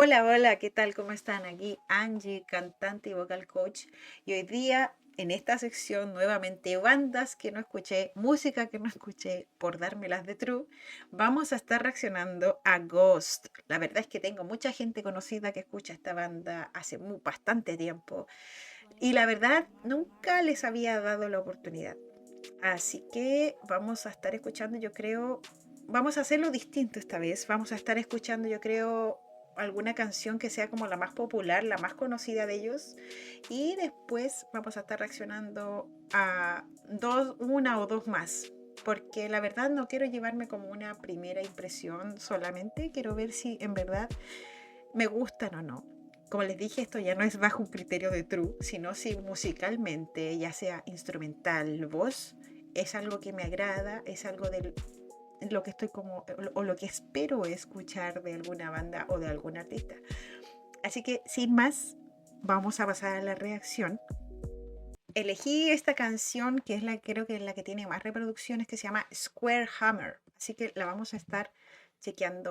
Hola, hola, ¿qué tal? ¿Cómo están? Aquí Angie, cantante y vocal coach. Y hoy día, en esta sección, nuevamente bandas que no escuché, música que no escuché por dármelas de True, vamos a estar reaccionando a Ghost. La verdad es que tengo mucha gente conocida que escucha esta banda hace bastante tiempo y la verdad nunca les había dado la oportunidad. Así que vamos a estar escuchando, yo creo, vamos a hacerlo distinto esta vez. Vamos a estar escuchando, yo creo, alguna canción que sea como la más popular, la más conocida de ellos. Y después vamos a estar reaccionando a una o dos más. Porque la verdad no quiero llevarme como una primera impresión solamente. Quiero ver si en verdad me gustan o no. Como les dije, esto ya no es bajo un criterio de true, sino si musicalmente, ya sea instrumental, voz, es algo que me agrada, es algo de lo que estoy como, o lo que espero escuchar de alguna banda o de algún artista. Así que, sin más, vamos a pasar a la reacción. Elegí esta canción, que es creo que es la que tiene más reproducciones, que se llama Square Hammer. Así que la vamos a estar chequeando.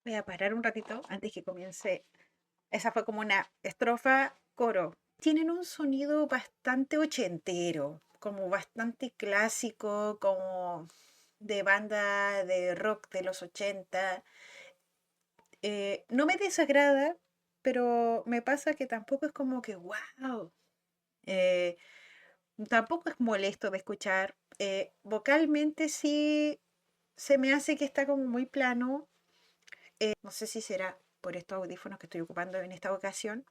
Voy a parar un ratito antes que comience. Esa fue como una estrofa coro. Tienen un sonido bastante ochentero, como bastante clásico, como de banda de rock de los 80. No me desagrada, pero me pasa que tampoco es como que wow. Tampoco es molesto de escuchar. Vocalmente sí se me hace que está como muy plano. No sé si será por estos audífonos que estoy ocupando en esta ocasión,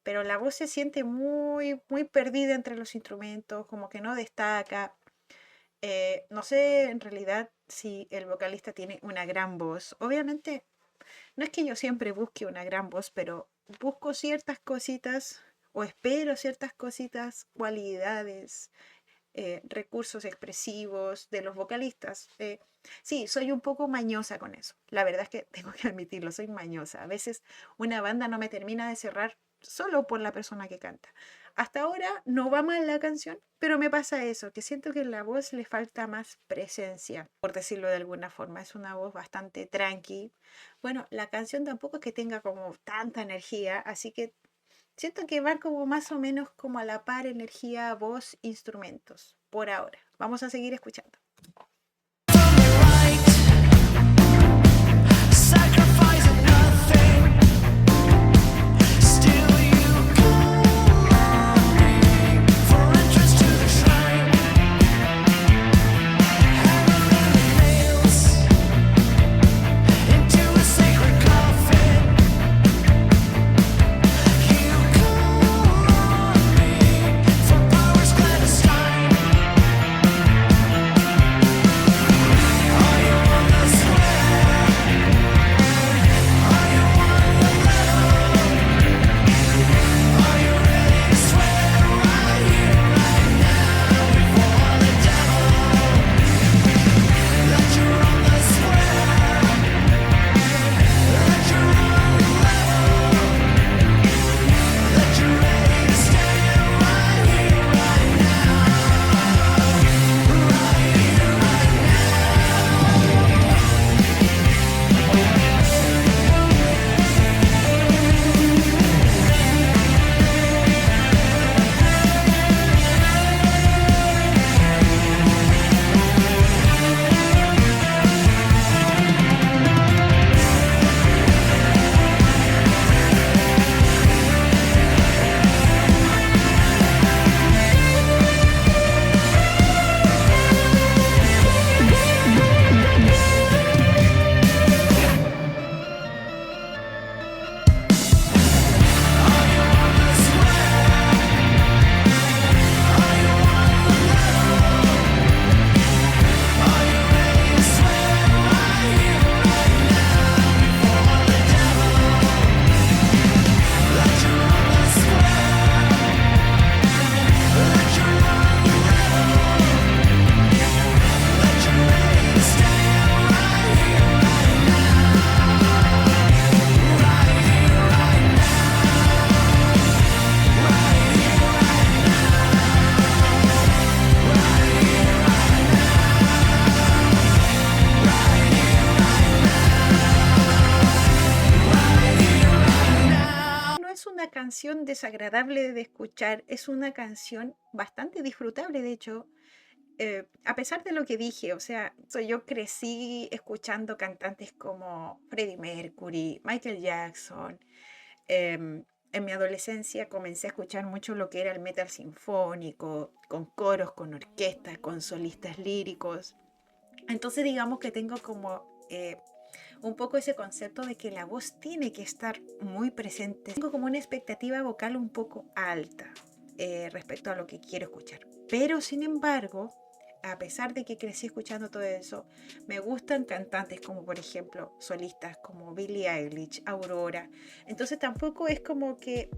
pero la voz se siente muy, muy perdida entre los instrumentos, como que no destaca. No sé en realidad si el vocalista tiene una gran voz. Obviamente, no es que yo siempre busque una gran voz, pero busco ciertas cositas o espero ciertas cositas, cualidades, recursos expresivos de los vocalistas. Sí, soy un poco mañosa con eso. La verdad es que tengo que admitirlo, soy mañosa. A veces una banda no me termina de cerrar solo por la persona que canta. Hasta ahora no va mal la canción, pero me pasa eso, que siento que en la voz le falta más presencia, por decirlo de alguna forma. Es una voz bastante tranqui. Bueno, la canción tampoco es que tenga como tanta energía, así que siento que va como más o menos como a la par energía, voz, instrumentos, por ahora. Vamos a seguir escuchando. canción desagradable de escuchar, es una canción bastante disfrutable, de hecho, a pesar de lo que dije, o sea, yo crecí escuchando cantantes como Freddie Mercury, Michael Jackson. En mi adolescencia comencé a escuchar mucho lo que era el metal sinfónico, con coros, con orquestas, con solistas líricos. Entonces digamos que tengo como un poco ese concepto de que la voz tiene que estar muy presente. Tengo como una expectativa vocal un poco alta respecto a lo que quiero escuchar. Pero sin embargo, a pesar de que crecí escuchando todo eso, me gustan cantantes como por ejemplo solistas como Billie Eilish, Aurora. Entonces tampoco es como que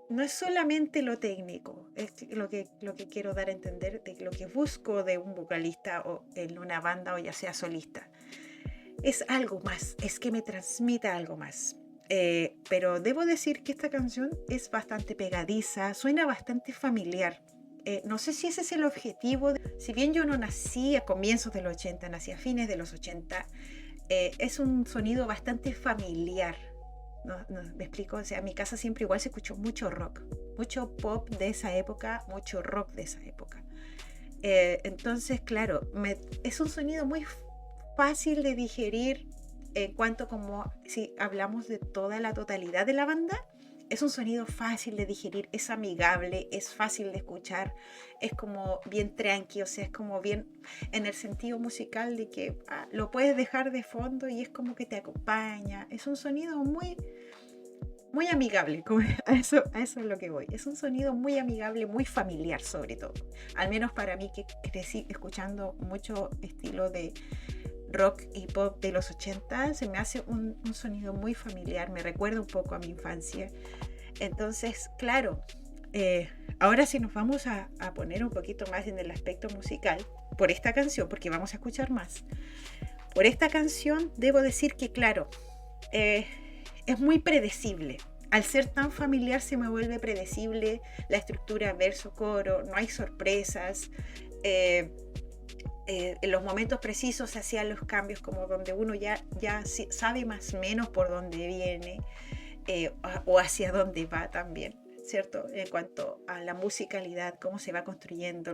no es solamente lo técnico, es lo que quiero dar a entender de lo que busco de un vocalista o en una banda o ya sea solista. Es algo más, es que me transmita algo más. Pero debo decir que esta canción es bastante pegadiza, suena bastante familiar. No sé si ese es el objetivo. Si bien yo no nací a comienzos de los 80, nací a fines de los 80, es un sonido bastante familiar. No, ¿me explico? O sea, en mi casa siempre igual se escuchó mucho rock, mucho pop de esa época, mucho rock de esa época. Entonces, claro, es un sonido muy fácil de digerir en cuanto como si hablamos de toda la totalidad de la banda. Es un sonido fácil de digerir, es amigable, es fácil de escuchar, es como bien tranqui, o sea, es como bien en el sentido musical de que lo puedes dejar de fondo y es como que te acompaña. Es un sonido muy, muy amigable, a eso es lo que voy. Es un sonido muy amigable, muy familiar sobre todo. Al menos para mí que crecí escuchando mucho estilo de rock y pop de los 80, se me hace un sonido muy familiar, me recuerda un poco a mi infancia. Entonces, claro, ahora sí nos vamos a poner un poquito más en el aspecto musical por esta canción, porque vamos a escuchar más. Por esta canción debo decir que, claro, es muy predecible. Al ser tan familiar se me vuelve predecible la estructura verso-coro, no hay sorpresas. En los momentos precisos se hacían los cambios como donde uno ya sabe más o menos por dónde viene o hacia dónde va también, ¿cierto? En cuanto a la musicalidad, cómo se va construyendo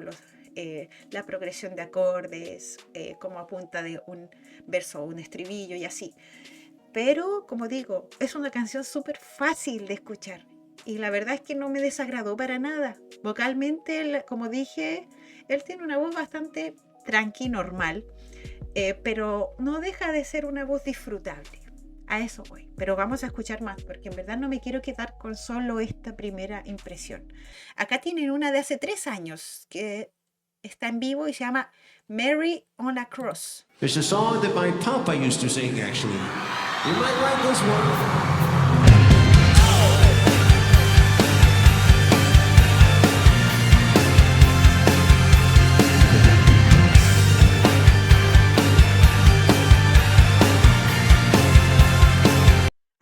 la progresión de acordes, cómo apunta de un verso a un estribillo y así. Pero, como digo, es una canción súper fácil de escuchar y la verdad es que no me desagradó para nada. Vocalmente, como dije, él tiene una voz bastante tranqui, normal, pero no deja de ser una voz disfrutable. A eso voy, pero vamos a escuchar más porque en verdad no me quiero quedar con solo esta primera impresión. Acá tienen una de hace 3 años que está en vivo y se llama Mary on a Cross. It's a song that my papa used to sing, actually. You might like this one.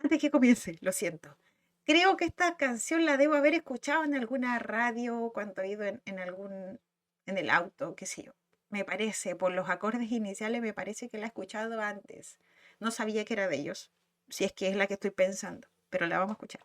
Antes que comience, lo siento. Creo que esta canción la debo haber escuchado en alguna radio cuando he ido en el auto, qué sé yo. Me parece, por los acordes iniciales, me parece que la he escuchado antes. No sabía que era de ellos, si es que es la que estoy pensando, pero la vamos a escuchar.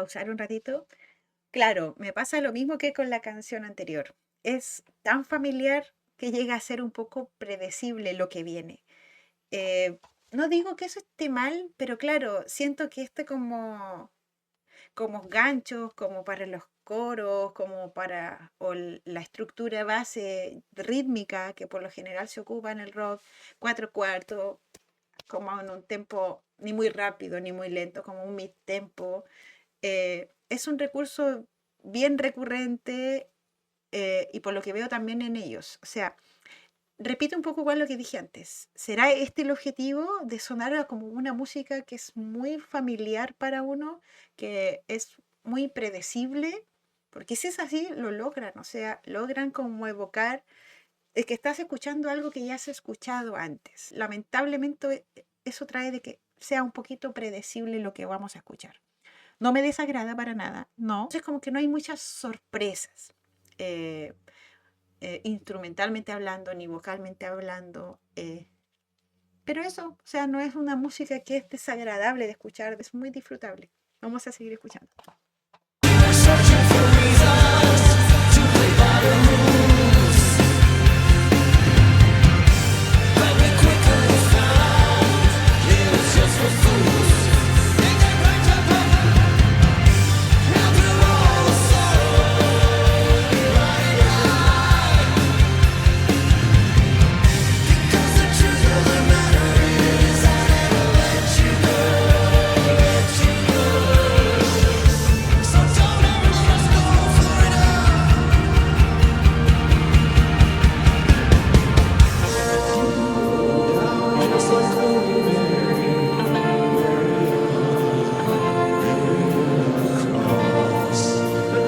pausar un ratito. Claro, me pasa lo mismo que con la canción anterior. Es tan familiar que llega a ser un poco predecible lo que viene. Eh, no digo que eso esté mal, pero claro, siento que como ganchos, como para los coros, como para la estructura base rítmica que por lo general se ocupa en el rock, cuatro cuartos, como en un tempo ni muy rápido ni muy lento, como un mid tempo. Es un recurso bien recurrente y por lo que veo también en ellos. O sea, repito un poco igual lo que dije antes. ¿Será este el objetivo de sonar como una música que es muy familiar para uno, que es muy predecible? Porque si es así, lo logran. O sea, logran como evocar que estás escuchando algo que ya has escuchado antes. Lamentablemente, eso trae de que sea un poquito predecible lo que vamos a escuchar. No me desagrada para nada, no. Entonces como que no hay muchas sorpresas, eh, instrumentalmente hablando, ni vocalmente hablando. Pero eso, o sea, no es una música que es desagradable de escuchar, es muy disfrutable. Vamos a seguir escuchando.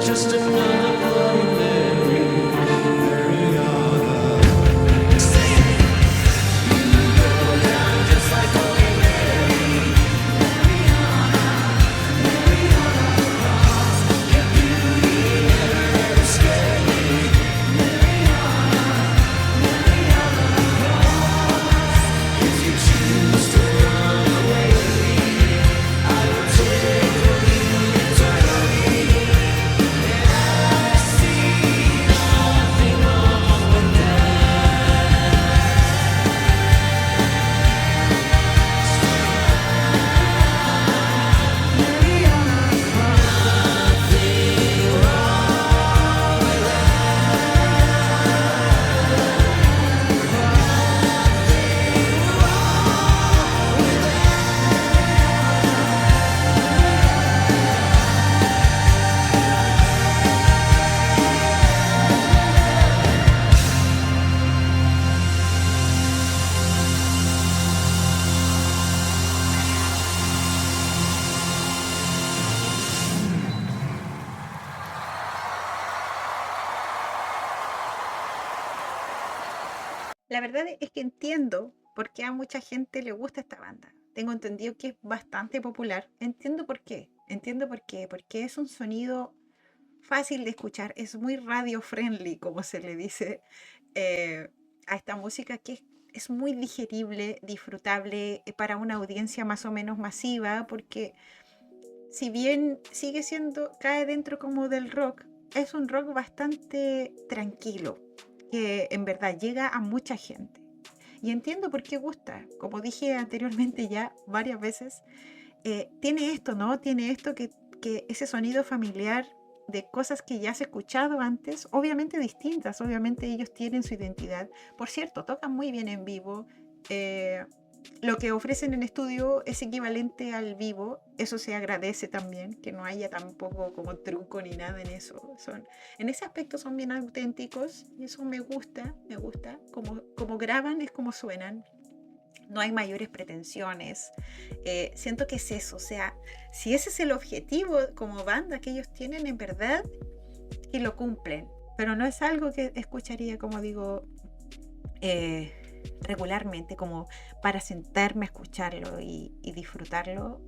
Just another La verdad es que entiendo por qué a mucha gente le gusta esta banda. Tengo entendido que es bastante popular. Entiendo por qué. Entiendo por qué. Porque es un sonido fácil de escuchar. Es muy radio friendly, como se le dice eh, a esta música, que es muy digerible, disfrutable para una audiencia más o menos masiva. Porque si bien sigue siendo, cae dentro como del rock, es un rock bastante tranquilo, que en verdad llega a mucha gente. Y entiendo por qué gusta. Como dije anteriormente ya varias veces, tiene esto, ¿no? Tiene esto que ese sonido familiar de cosas que ya has escuchado antes, obviamente distintas, obviamente ellos tienen su identidad. Por cierto, tocan muy bien en vivo. eh, lo que ofrecen en estudio es equivalente al vivo, eso se agradece también, que no haya tampoco como truco ni nada en eso. En ese aspecto son bien auténticos y eso me gusta. Como graban es como suenan. No hay mayores pretensiones. Siento que es eso, o sea, si ese es el objetivo como banda que ellos tienen, en verdad, que lo cumplen. Pero no es algo que escucharía, como digo, eh, regularmente, como para sentarme a escucharlo y disfrutarlo.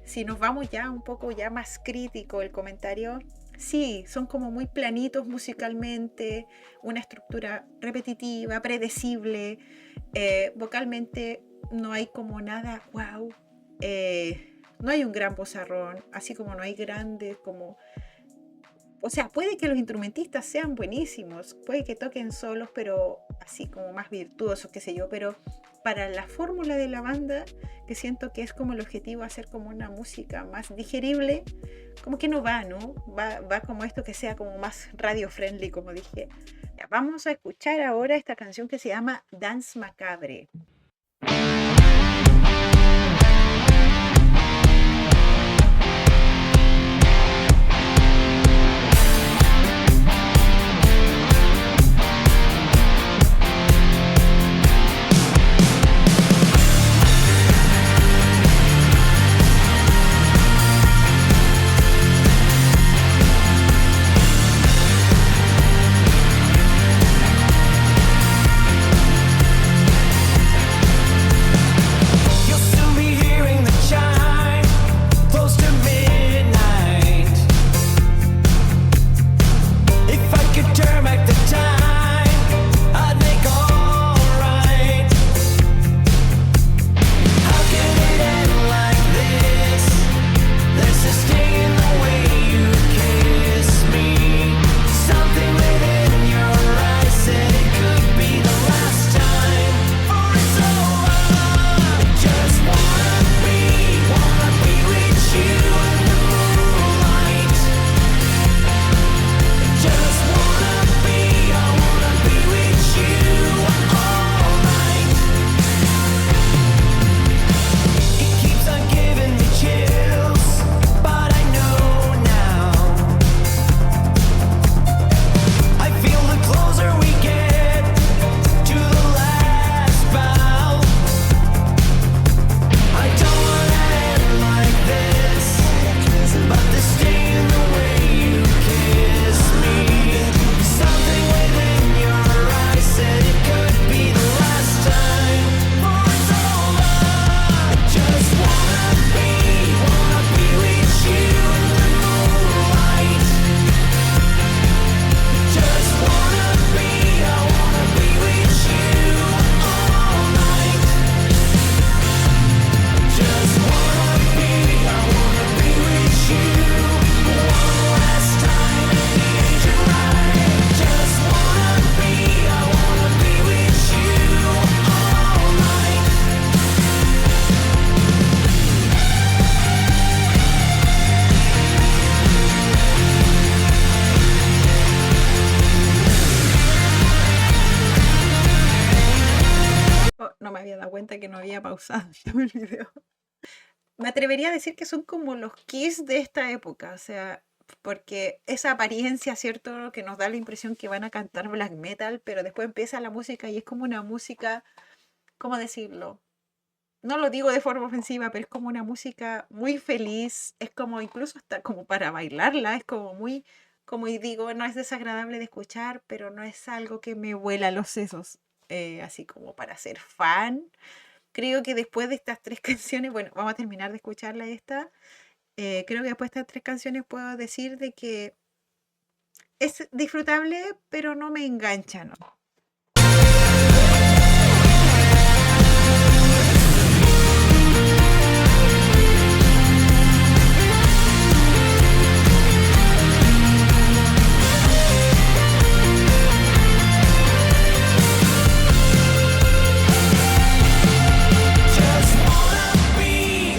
Si nos vamos ya un poco ya más crítico el comentario, sí, son como muy planitos musicalmente, una estructura repetitiva, predecible, vocalmente no hay como nada wow. no hay un gran vozarrón, así como no hay grandes como... O sea, puede que los instrumentistas sean buenísimos, puede que toquen solos, pero así como más virtuosos, qué sé yo, pero para la fórmula de la banda, que siento que es como el objetivo, hacer como una música más digerible, como que no va, ¿no? Va como esto que sea como más radio friendly, como dije. Ya, vamos a escuchar ahora esta canción que se llama Dance Macabre. Oh, no me había dado cuenta que no había pausado el video. Me atrevería a decir que son como los Kiss de esta época, o sea, porque esa apariencia, ¿cierto? Que nos da la impresión que van a cantar black metal, pero después empieza la música y es como una música, ¿cómo decirlo? No lo digo de forma ofensiva, pero es como una música muy feliz, es como incluso hasta como para bailarla, es como muy, como y digo, no es desagradable de escuchar, pero no es algo que me vuela los sesos, así como para ser fan. Creo que después de estas tres canciones, bueno, vamos a terminar de escucharla esta. Creo que después de estas tres canciones puedo decir de que es disfrutable, pero no me engancha, ¿no?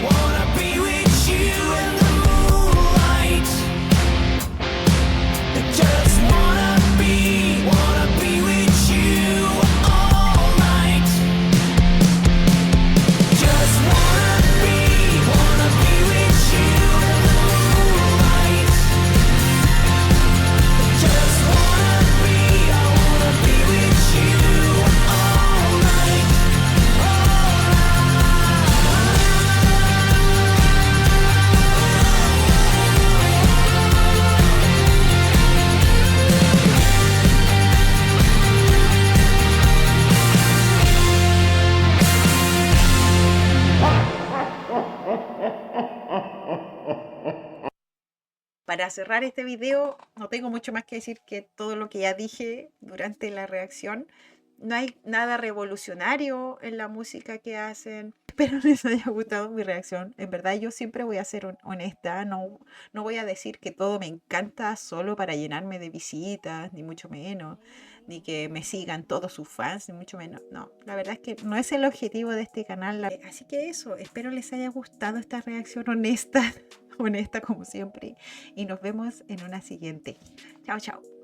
Wanna be with you in the moonlight. Just wanna be with you all night. Just wanna be with you in the moonlight. Just wanna be with you all night. Para cerrar este video, no tengo mucho más que decir que todo lo que ya dije durante la reacción. No hay nada revolucionario en la música que hacen. espero les haya gustado mi reacción. En verdad yo siempre voy a ser honesta, no voy a decir que todo me encanta solo para llenarme de visitas, ni mucho menos, ni que me sigan todos sus fans, ni mucho menos. No, la verdad es que no es el objetivo de este canal. Así que eso, espero les haya gustado esta reacción honesta, honesta como siempre, y nos vemos en una siguiente. Chao, chao.